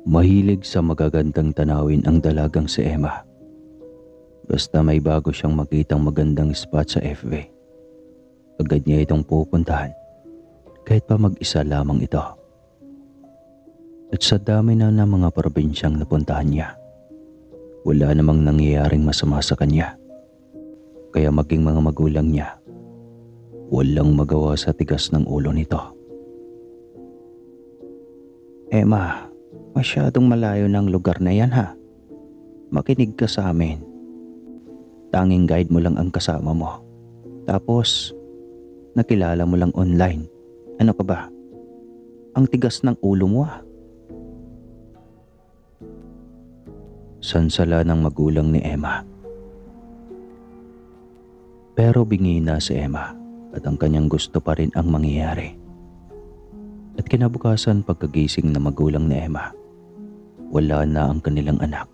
Mahilig sa magagandang tanawin ang dalagang si Emma. Basta may bago siyang makitang magandang spot sa FB, agad niya itong pupuntahan kahit pa mag-isa lamang ito. At sa dami na ng mga probinsyang napuntahan niya, wala namang nangyayaring masama sa kanya. Kaya maging mga magulang niya, walang magawa sa tigas ng ulo nito. Emma, masyadong malayo ng lugar na yan ha. Makinig ka sa amin. Tanging guide mo lang ang kasama mo. Tapos, nakilala mo lang online. Ano ka ba? Ang tigas ng ulo mo ah. Sansala ng magulang ni Emma. Pero bingi na si Emma at ang kanyang gusto pa rin ang mangyayari. At kinabukasan pagkagising na magulang ni Emma, wala na ang kanilang anak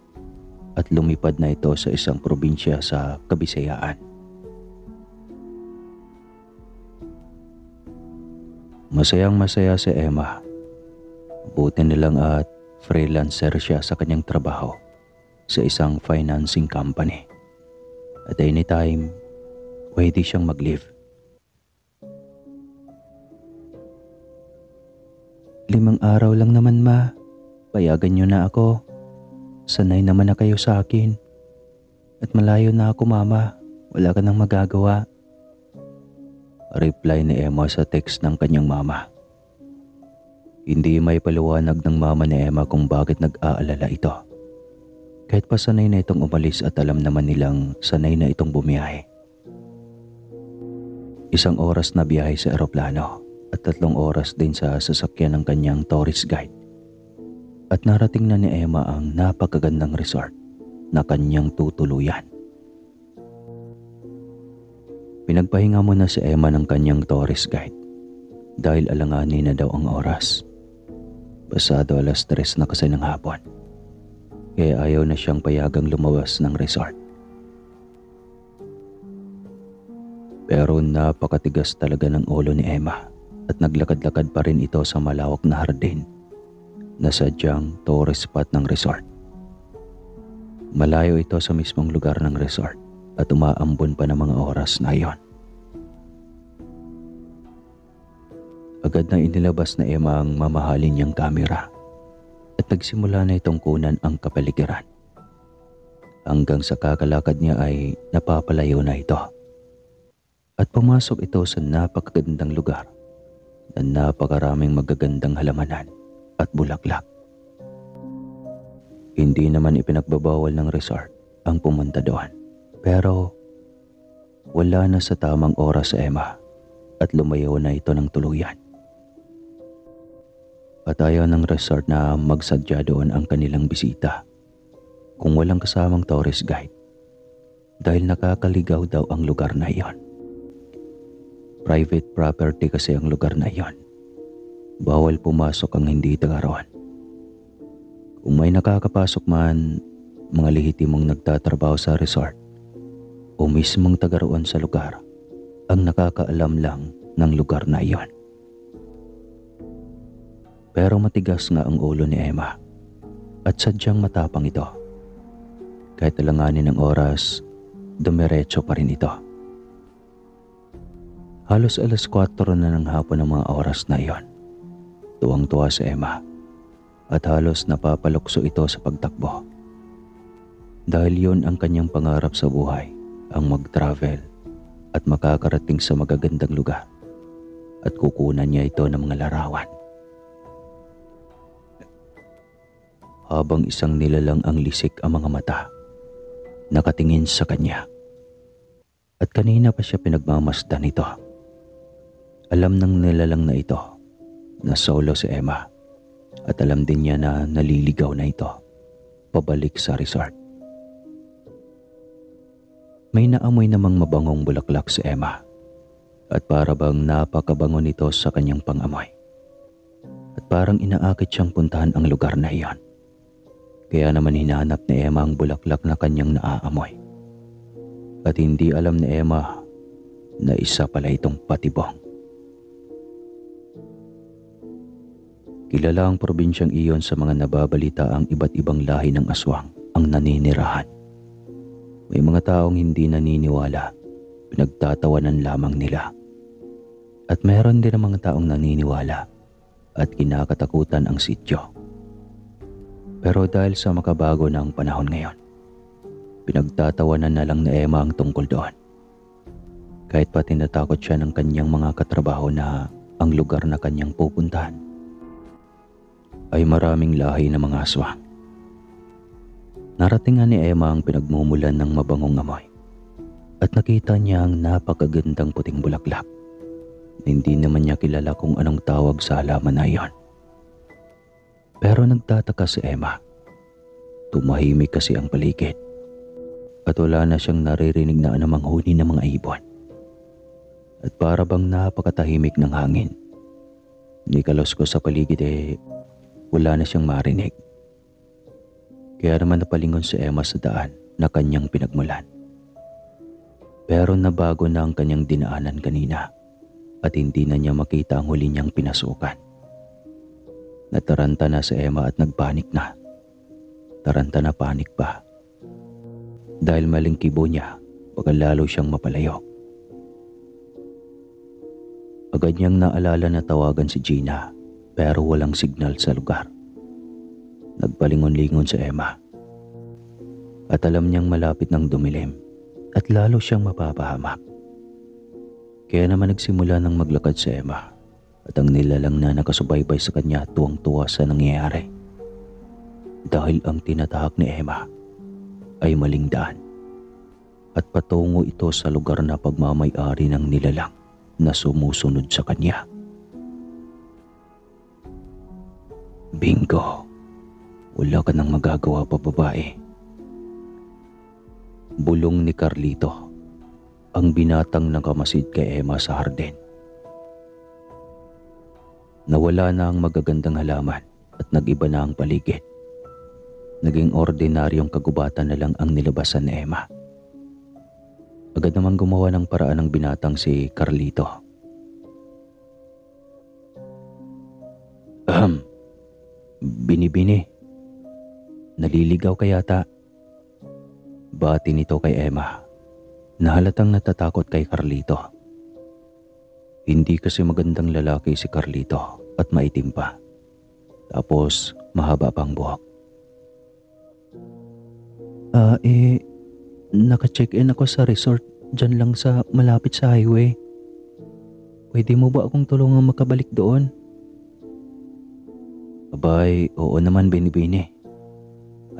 at lumipad na ito sa isang probinsya sa Kabisayaan. Masayang masaya si Emma. Buti nilang at freelancer siya sa kanyang trabaho sa isang financing company. At anytime, pwede siyang mag-leave. 5 araw lang naman ma, payagan niyo na ako. Sanay naman na kayo sa akin. At malayo na ako mama, wala ka nang magagawa. Reply ni Emma sa text ng kanyang mama. Hindi may paliwanag ng mama ni Emma kung bakit nag-aalala ito. Kahit pa sanay na itong umalis at alam naman nilang sanay na itong bumiyahe. 1 oras na biyahe sa eroplano at 3 oras din sa sasakyan ng kanyang tourist guide. At narating na ni Emma ang napakagandang resort na kanyang tutuluyan. Pinagpahinga muna si Emma ng kanyang tourist guide dahil alanganin na daw ang oras. Pasado 3:00 na kasi ng hapon. Kaya ayaw na siyang payagang lumabas ng resort. Pero napakatigas talaga ng ulo ni Emma at naglakad-lakad pa rin ito sa malawak na hardin na sadyang tourist spot ng resort. Malayo ito sa mismong lugar ng resort at umaambon pa ng mga oras na iyon. Agad na inilabas na Emma ang mamahalin niyang kamera at nagsimula na itong kunan ang kapaligiran. Hanggang sa kakalakad niya ay napapalayo na ito. At pumasok ito sa napakagandang lugar na napakaraming magagandang halamanan at bulaklak. Hindi naman ipinagbabawal ng resort ang pumunta doon. Pero wala na sa tamang oras sa Emma at lumayo na ito ng tuluyan. At ayaw ng resort na magsadya doon ang kanilang bisita kung walang kasamang tourist guide dahil nakakaligaw daw ang lugar na iyon. Private property kasi ang lugar na iyon. Bawal pumasok ang hindi taga roon. Kung may nakakapasok man, mga lehitimong nagtatrabaho sa resort o mismong taga roon sa lugar ang nakakaalam lang ng lugar na iyon. Pero matigas nga ang ulo ni Emma at sadyang matapang ito. Kahit alanganin ng oras, dumiretso pa rin ito. Halos 4:00 na ng hapon ang mga oras na iyon. Tuwang-tuwa si Emma at halos napapalukso ito sa pagtakbo. Dahil yun ang kanyang pangarap sa buhay, ang mag-travel at makakarating sa magagandang lugar at kukunan niya ito ng mga larawan. Habang isang nilalang ang lisik ang mga mata, nakatingin sa kanya. At kanina pa siya pinagmamasdan nito. Alam ng nilalang na ito na solo si Emma at alam din niya na naliligaw na ito pabalik sa resort. May naamoy namang mabangong bulaklak si Emma at para bang napakabango nito sa kanyang pangamoy. At parang inaakit siyang puntahan ang lugar na iyon. Kaya naman hinahanap ni Emma ang bulaklak na kanyang naaamoy. At hindi alam ni Emma na isa pala itong patibong. Kilala ang probinsyang iyon sa mga nababalita ang iba't ibang lahi ng aswang ang naninirahan. May mga taong hindi naniniwala, pinagtatawanan lamang nila. At meron din ang mga taong naniniwala at kinakatakutan ang sityo. Pero dahil sa makabago na ang panahon ngayon, pinagtatawanan na lang ni Emma ang tungkol doon. Kahit pa tinatakot siya ng kanyang mga katrabaho na ang lugar na kanyang pupuntahan ay maraming lahi ng mga aswang. Narating ni Emma ang pinagmumulan ng mabangong amoy at nakita niya ang napakagandang puting bulaklak. Hindi naman niya kilala kung anong tawag sa halaman na iyon. Pero nagtataka si Emma. Tumahimik kasi ang paligid at wala na siyang naririnig na anumang huni ng mga ibon. At para bang napakatahimik ng hangin. Nikalos-kos sa paligid wala na siyang marinig. Kaya naman napalingon si Emma sa daan na kanyang pinagmulan. Pero nabago na ang kanyang dinaanan kanina at hindi na niya makita ang huli niyang pinasukan. Nataranta na si Emma at nagpanik na. Taranta na panik pa. Dahil maling kibo niya, baka lalo siyang mapalayo. Agad niyang naalala na tawagan si Gina pero walang signal sa lugar. Nagpalingon-lingon si Emma. At alam niyang malapit ng dumilim at lalo siyang mapapahamak. Kaya naman nagsimula ng maglakad si Emma at ang nilalang na nakasubaybay sa kanya tuwang-tuwa sa nangyayari. Dahil ang tinatahak ni Emma ay maling daan at patungo ito sa lugar na pagmamay-ari ng nilalang na sumusunod sa kanya. Bingo! Wala ka nang magagawa pa, babae. Bulong ni Carlito, ang binatang nakamasid kay Emma sa hardin. Nawala na ang magagandang halaman at nag-iba na ang paligid. Naging ordinaryong kagubatan na lang ang nilabasan ni Emma. Agad naman gumawa ng paraan ng binatang si Carlito. Binibini. Naliligaw ka yata. Bati nito kay Emma. Nahalatang natatakot kay Carlito. Hindi kasi magandang lalaki si Carlito at maitim pa. Tapos mahaba pang buhok. Naka-check-in ako sa resort dyan lang sa malapit sa highway. Pwede mo ba akong tulungan makabalik doon? Abay, oo naman, Binibini.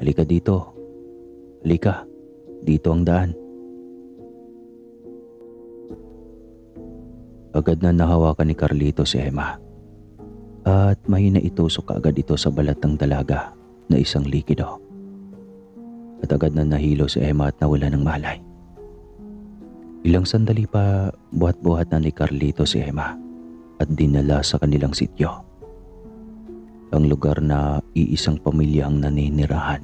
Halika dito. Halika. Dito ang daan. Agad na nahawakan ni Carlito si Emma. At mahina itusok kaagad ito sa balat ng dalaga na isang likido. At agad na nahilo si Emma at nawala ng malay. Ilang sandali pa buhat-buhat na ni Carlito si Emma at dinala sa kanilang sityo. Ang lugar na iisang pamilya ang naninirahan.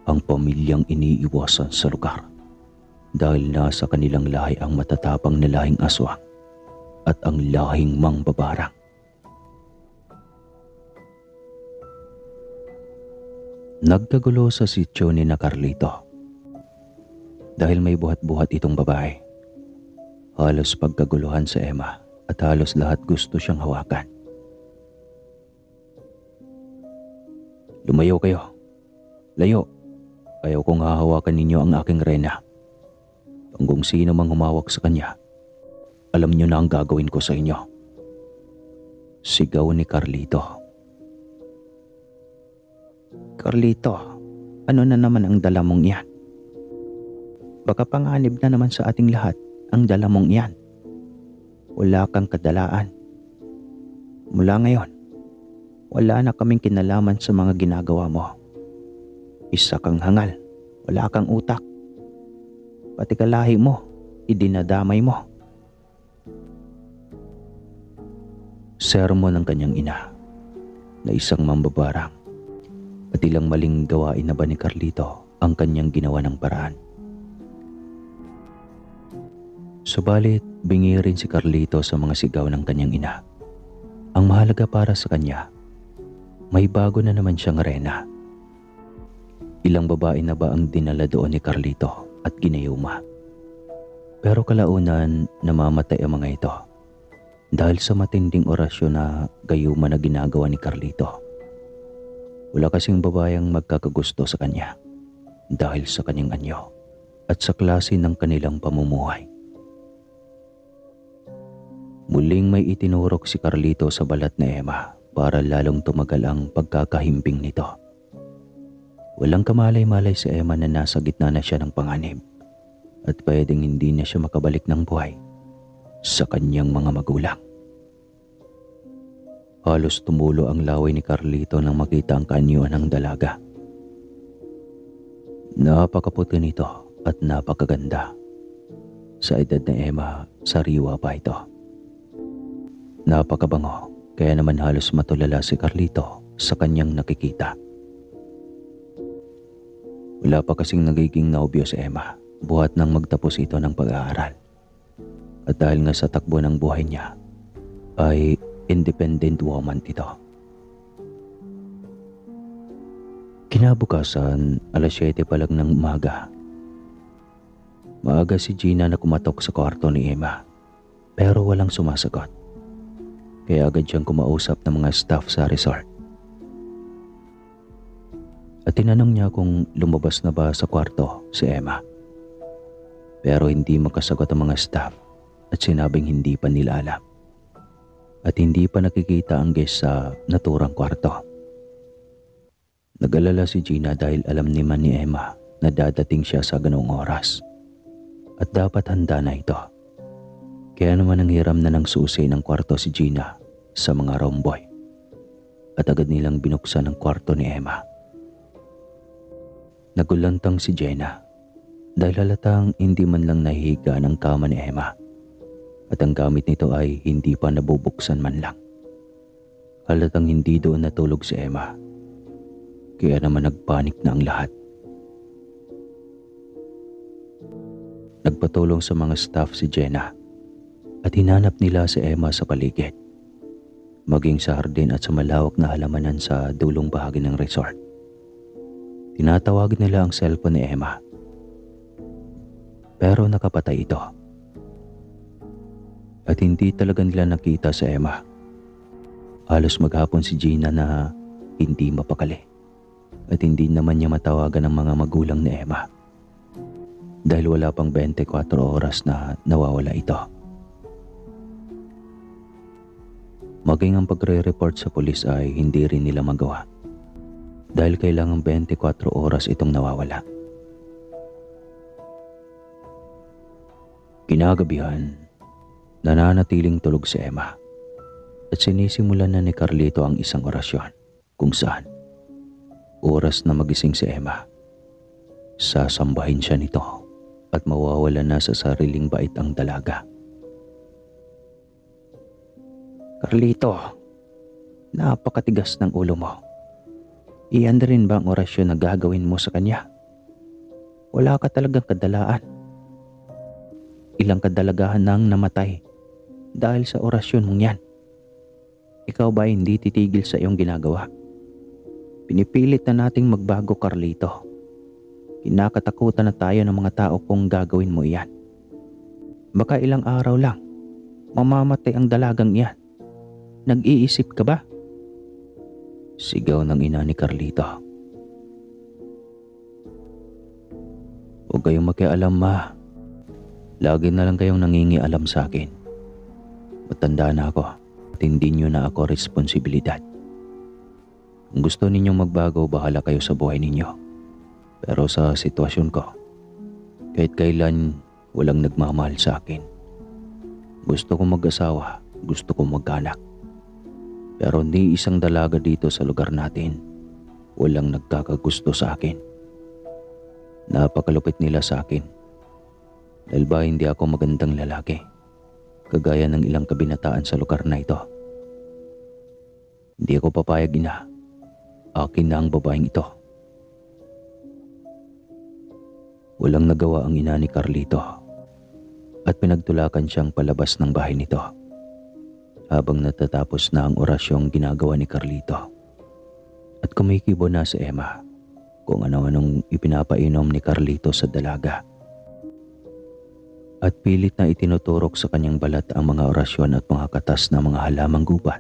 Ang pamilyang iniiwasan sa lugar dahil nasa kanilang lahi ang matatapang na lahing aswang at ang lahing mangbabarang. Nagkagulo sa sityo ni na Carlito dahil may buhat-buhat itong babae. Halos pagkaguluhan sa Emma at halos lahat gusto siyang hawakan. Lumayo kayo. Layo. Ayaw kong hahawakan ninyo ang aking reyna. Kung sino mang humawak sa kanya, alam niyo na ang gagawin ko sa inyo. Sigaw ni Carlito. Carlito, ano na naman ang dala mong iyan? Baka panganib na naman sa ating lahat ang dala mong iyan. Wala kang kadalaan. Mula ngayon, wala na kaming kinalaman sa mga ginagawa mo. Isa kang hangal, wala kang utak. Pati kalahi mo, idinadamay mo. Sermon ng kanyang ina na isang mambabarang at ilang maling gawain na ba ni Carlito ang kanyang ginawa ng paraan. Subalit, bingi rin si Carlito sa mga sigaw ng kanyang ina. Ang mahalaga para sa kanya may bago na naman siyang rena. Ilang babae na ba ang dinala doon ni Carlito at ginayuma? Pero kalaunan namamatay ang mga ito dahil sa matinding orasyon na gayuma na ginagawa ni Carlito. Wala kasing babayang magkakagusto sa kanya dahil sa kanyang anyo at sa klase ng kanilang pamumuhay. Muling may itinurok si Carlito sa balat ni Emma para lalong tumagal ang pagkakahimbing nito. Walang kamalay-malay si Emma na nasa gitna na siya ng panganib at pwedeng hindi na siya makabalik ng buhay sa kanyang mga magulang. Halos tumulo ang laway ni Carlito nang makita ang kaanyuan ng dalaga. Napakaputi nito at napakaganda. Sa edad na Emma, sariwa pa ito. Napakabango, kaya naman halos matulala si Carlito sa kanyang nakikita. Wala pa kasing nagiging naobyo si Emma buhat nang magtapos ito ng pag-aaral. At dahil nga sa takbo ng buhay niya, ay independent woman ito. Kinabukasan, alas 7 pa lang ng umaga. Maaga si Gina na kumatok sa kwarto ni Emma, pero walang sumasagot. Kaya agad siyang kumausap ng mga staff sa resort. At tinanong niya kung lumabas na ba sa kwarto si Emma. Pero hindi makasagot ang mga staff at sinabing hindi pa nila alam. At hindi pa nakikita ang guest sa naturang kwarto. Nag-alala si Gina dahil alam naman ni Emma na dadating siya sa ganoong oras. At dapat handa na ito. Kaya naman nanghiram na ng susi ng kwarto si Gina sa mga romboy. At agad nilang binuksan ang kwarto ni Emma. Nagulantang si Jenna dahil halatang hindi man lang nahihiga ng kama ni Emma. At ang gamit nito ay hindi pa nabubuksan man lang. Halatang hindi doon natulog si Emma. Kaya naman nagpanik na ang lahat. Nagpatulong sa mga staff si Jenna at hinanap nila si Emma sa paligid. Maging sa hardin at sa malawak na halamanan sa dulong bahagi ng resort. Tinatawag nila ang cellphone ni Emma. Pero nakapatay ito. At hindi talaga nila nakita si Emma. Halos maghapon si Gina na hindi mapakali. At hindi naman niya matawagan ang mga magulang ni Emma. Dahil wala pang 24 oras na nawawala ito. Maging ang pagre-report sa pulis ay hindi rin nila magawa. Dahil kailangang 24 oras itong nawawala. Kinagabihan, nananatiling tulog si Emma. At sinisimulan na ni Carlito ang isang orasyon kung saan oras na magising si Emma, sasambahin siya nito at mawawala na sa sariling bait ang dalaga. Carlito, napakatigas ng ulo mo. Iyan rin ba ang orasyon na gagawin mo sa kanya? Wala ka talagang kadalaan. Ilang kadalagahan nang namatay dahil sa orasyon mong yan. Ikaw ba hindi titigil sa iyong ginagawa? Pinipilit na nating magbago, Carlito. Kinakatakutan na tayo ng mga tao kung gagawin mo iyan. Baka ilang araw lang, mamamatay ang dalagang iyan. Nag-iisip ka ba? Sigaw ng ina ni Carlito. Huwag kayong makialam, ma. Lagi na lang kayong nangingialam sa akin. Matanda na ako at hindi nyo na ako responsibilidad. Kung gusto ninyong magbago, bahala kayo sa buhay ninyo. Pero sa sitwasyon ko, kahit kailan walang nagmamahal sa akin. Gusto kong mag-asawa, gusto kong magkaanak. Pero hindi isang dalaga dito sa lugar natin walang nagkakagusto sa akin. Napakalupit nila sa akin. Dahil ba hindi ako magandang lalaki, kagaya ng ilang kabinataan sa lugar na ito. Hindi ako papayag, ina. Akin na ang babaeng ito. Walang nagawa ang ina ni Carlito at pinagtulakan siyang palabas ng bahay nito. Habang natatapos na ang orasyong ginagawa ni Carlito, at kumikibo na si Emma kung ano-anong ipinapainom ni Carlito sa dalaga. At pilit na itinuturok sa kanyang balat ang mga orasyon at mga katas na mga halamang gubat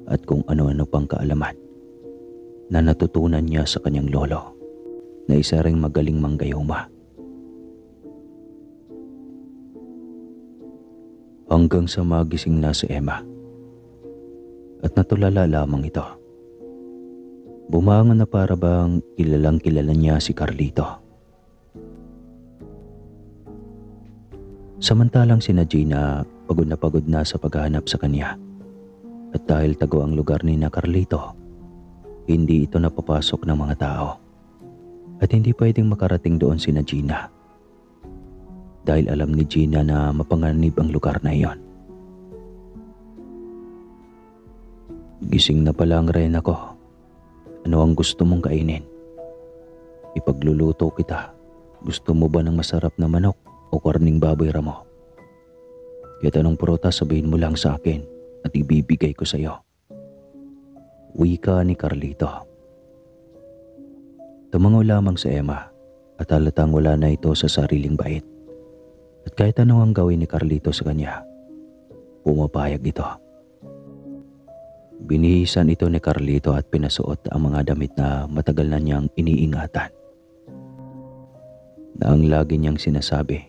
at kung ano-ano pang kaalaman na natutunan niya sa kanyang lolo na isa ring magaling manggayuma. Hanggang sa magising na si Emma at natulala lamang ito. Bumangon na para bang kilalang kilala niya si Carlito. Samantalang sina Gina pagod na sa paghahanap sa kanya. At dahil tago ang lugar ni na Carlito, hindi ito napapasok ng mga tao. At hindi pwedeng makarating doon sina Gina. Dahil alam ni Gina na mapanganib ang lugar na iyon. Gising na pala ang reyna ko. Ano ang gusto mong kainin? Ipagluluto kita. Gusto mo ba ng masarap na manok o karning baboy ramo? Kahit anong prutas sabihin mo lang sa akin at ibibigay ko sa iyo. Wika ni Carlito. Tumango lamang si Emma at halatang wala na ito sa sariling bait. At kahit ano ang gawin ni Carlito sa kanya, pumapayag ito. Binihisan ito ni Carlito at pinasuot ang mga damit na matagal na niyang iniingatan. Na ang lagi niyang sinasabi,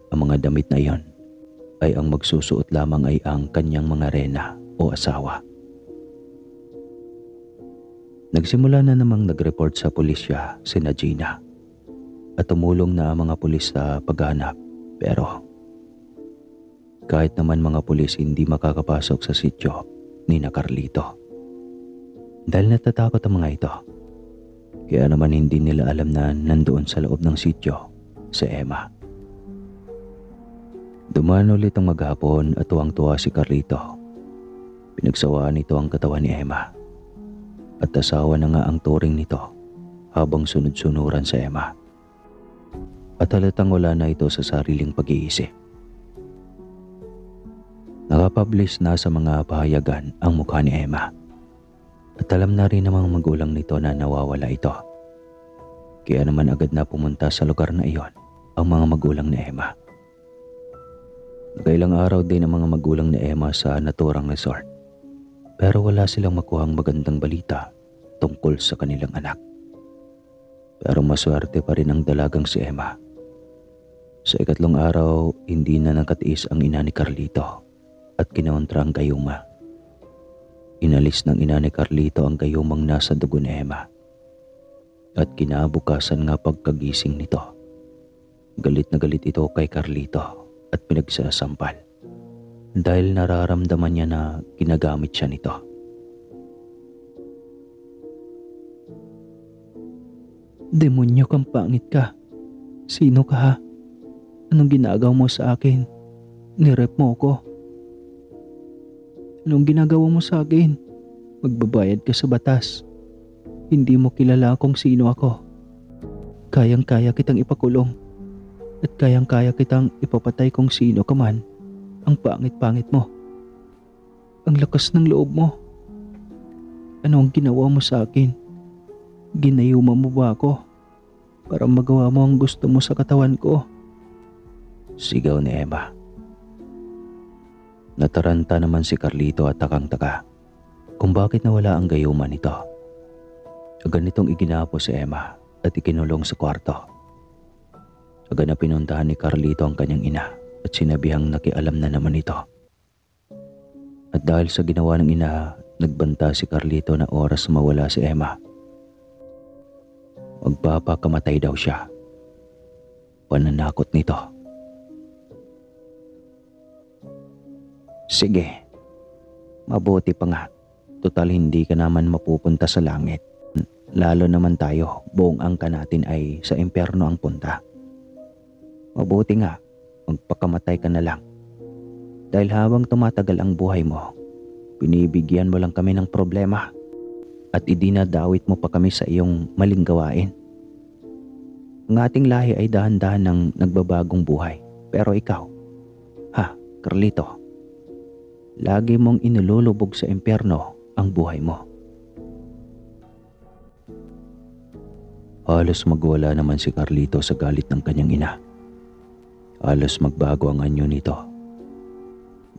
ang mga damit na iyon ay ang magsusuot lamang ay ang kanyang mga reyna o asawa. Nagsimula na namang nag-report sa pulisya sina Gina at tumulong na ang mga pulis sa paghahanap, pero kahit naman mga pulis hindi makakapasok sa sityo ni na Carlito. Dahil natatakot ang mga ito, kaya naman hindi nila alam na nandoon sa loob ng sityo si Emma. Dumaan ulit ang maghapon at tuwang-tuwa si Carlito. Pinagsawaan nito ang katawan ni Emma at asawa na nga ang turing nito habang sunod-sunuran sa Emma. At halatang wala na ito sa sariling pag-iisip. Nakapublish na sa mga pahayagan ang mukha ni Emma at alam na rin ng mga magulang nito na nawawala ito. Kaya naman agad na pumunta sa lugar na iyon ang mga magulang ni Emma. Nakailang araw din ang mga magulang ni Emma sa naturang resort, pero wala silang makuhang magandang balita tungkol sa kanilang anak. Pero maswerte pa rin ang dalagang si Emma. Sa ikatlong araw, hindi na nakatiis ang ina ni Carlito at kinontra ang gayuma. Inalis ng ina ni Carlito ang gayumang nasa dugo ni Emma. At kinabukasan nga pagkagising nito, galit na galit ito kay Carlito at pinagsasampal dahil nararamdaman niya na ginagamit siya nito. Demonyo kang pangit ka. Sino ka ha? Anong ginagawa mo sa akin? Nirep mo ko. Anong ginagawa mo sa akin? Magbabayad ka sa batas. Hindi mo kilala kung sino ako. Kayang-kaya kitang ipakulong. At kayang-kaya kitang ipapatay kung sino ka man. Ang pangit-pangit mo. Ang lakas ng loob mo. Ano ang ginawa mo sa akin? Ginayuma mo ba ako para magawa mo ang gusto mo sa katawan ko? Sigaw ni Emma. Nataranta naman si Carlito at takang-taka kung bakit nawala ang gayuma nito. Agad nitong iginapo si Emma at ikinulong sa kwarto. Agad na pinuntahan ni Carlito ang kanyang ina at sinabihang nakialam na naman ito. At dahil sa ginawa ng ina, nagbanta si Carlito na oras mawala si Emma. Magpapakamatay daw siya. Pananakot nito. Sige, mabuti pa nga. Total hindi ka naman mapupunta sa langit. Lalo naman tayo, buong angka natin ay sa impyerno ang punta. Mabuti nga, magpakamatay ka na lang. Dahil habang tumatagal ang buhay mo, binibigyan mo lang kami ng problema at idinadawit mo pa kami sa iyong maling gawain. Ang ating lahi ay dahan-dahan ng nagbabagong buhay. Pero ikaw, Carlito, lagi mong inilulubog sa impyerno ang buhay mo. Halos magwala naman si Carlito sa galit ng kanyang ina. Halos magbago ang anyo nito.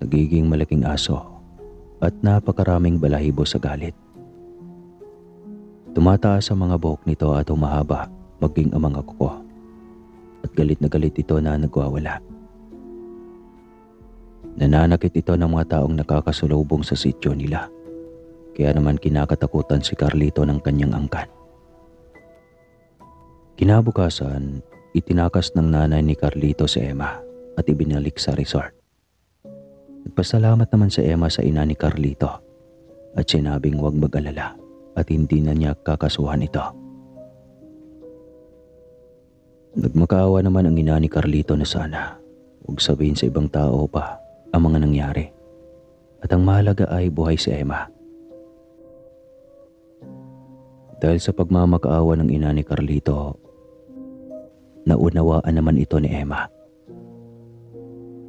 Nagiging malaking aso at napakaraming balahibo sa galit. Tumataas ang mga buhok nito at humahaba maging ang mga kuko. At galit na galit ito na nagwawala. Nananakit ito ng mga taong nakakasulubong sa sityo nila. Kaya naman kinakatakutan si Carlito ng kanyang angkan. Kinabukasan, itinakas ng nanay ni Carlito si Emma at ibinalik sa resort. Nagpasalamat naman si Emma sa ina ni Carlito at sinabing huwag mag-alala at hindi na niya kakasuhan ito. Nagmakaawa naman ang ina ni Carlito na sana huwag sabihin sa ibang tao pa ang mga nangyari at ang mahalaga ay buhay si Emma. Dahil sa pagmamakaawa ng ina ni Carlito, naunawaan naman ito ni Emma.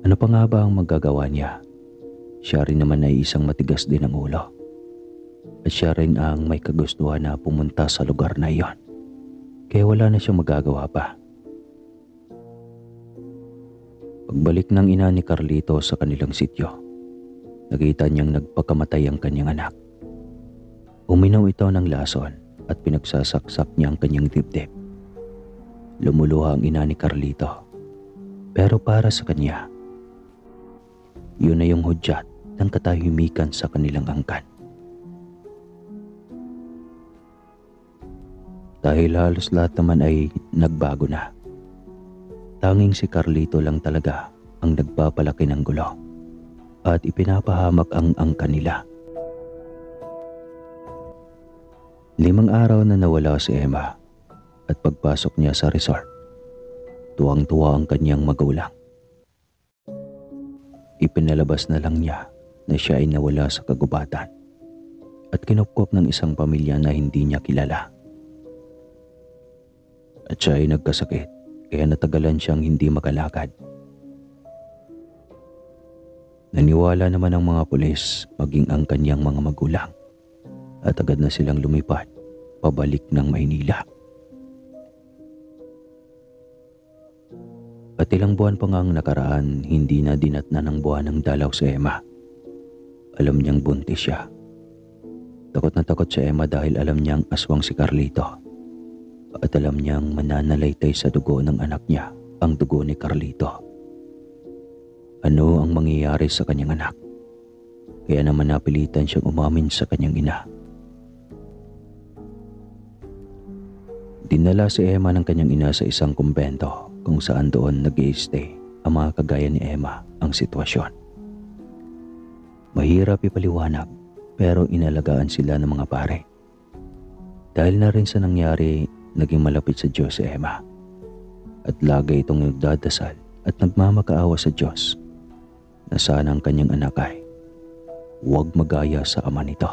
Ano pa nga ba ang magagawa niya? Siya rin naman ay isang matigas din ang ulo. At siya rin ang may kagustuhan na pumunta sa lugar na iyon. Kaya wala na siyang magagawa pa. Pagbalik ng ina ni Carlito sa kanilang sityo, nakita niyang nagpakamatay ang kanyang anak. Uminaw ito ng lason at pinagsasaksak niya ang kanyang dibdib. Lumuluha ang ina ni Carlito. Pero para sa kanya, yun na yung hudyat ng katahimikan sa kanilang angkan. Dahil halos lahat naman ay nagbago na. Tanging si Carlito lang talaga ang nagpapalaki ng gulo at ipinapahamak ang angkan nila. 5 araw na nawala si Emma at pagpasok niya sa resort, tuwang-tuwa ang kanyang magulang. Ipinalabas na lang niya na siya ay nawala sa kagubatan at kinupkop ng isang pamilya na hindi niya kilala. At siya ay nagkasakit kaya natagalan siyang hindi makalakad. Naniwala naman ang mga pulis maging ang kanyang mga magulang at agad na silang lumipad pabalik ng Maynila. At ilang buwan pa ngang nakaraan, hindi na dinatnan ng buwan ng dalaw si Emma. Alam niyang buntis siya. Takot na takot si Emma dahil alam niyang aswang si Carlito. At alam niyang mananalaytay sa dugo ng anak niya ang dugo ni Carlito. Ano ang mangyayari sa kanyang anak? Kaya naman napilitan siyang umamin sa kanyang ina. Dinala si Emma ng kanyang ina sa isang kumbento kung saan doon nag-i-stay ang mga kagaya ni Emma ang sitwasyon. Mahirap ipaliwanag pero inalagaan sila ng mga pare. Dahil na rin sa nangyari, naging malapit sa Diyos si Emma. At lagi itong nagdadasal at nagmamakaawa sa Diyos na sana ang kanyang anak ay huwag magaya sa ama nito.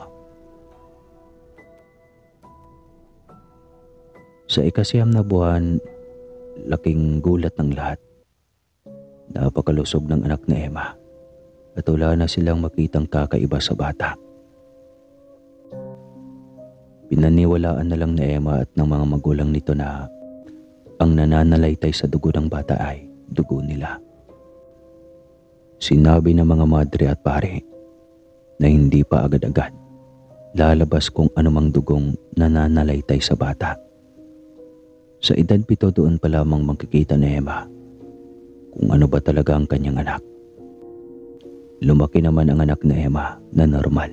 Sa ika-9 na buwan, laking gulat ng lahat. Napakalusog ng anak ni Emma at wala na silang makitang kakaiba sa bata. Pinaniwalaan na lang ni Emma at ng mga magulang nito na ang nananalaytay sa dugo ng bata ay dugo nila. Sinabi ng mga madre at pare na hindi pa agad-agad lalabas kung anumang dugong nananalaytay sa bata. Sa edad 7 doon pa lamang makikita ni Emma kung ano ba talaga ang kanyang anak. Lumaki naman ang anak ni Emma na normal.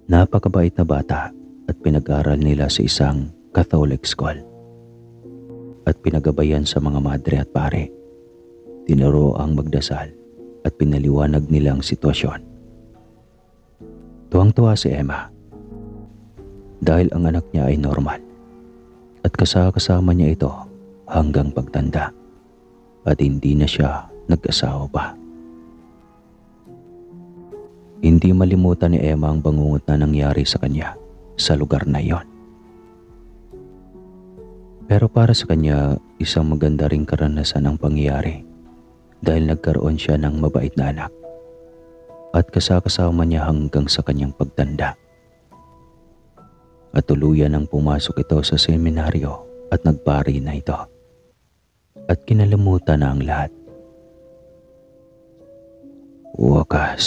Napakabait na bata at pinag-aral nila sa isang Catholic school. At pinagabayan sa mga madre at pare. Tinuro ang magdasal at pinaliwanag nila ang sitwasyon. Tuwang-tuwa si Emma dahil ang anak niya ay normal. At kasama niya ito hanggang pagtanda at hindi na siya nag-asawa pa. Hindi malimutan ni Emma ang bangungot na nangyari sa kanya sa lugar na iyon. Pero para sa kanya, isang maganda ring karanasan ang pangyayari dahil nagkaroon siya ng mabait na anak at kasama niya hanggang sa kanyang pagtanda. at tuluyan ang pumasok ito sa seminaryo at nagpari na ito. At kinalimutan na ang lahat. Wakas,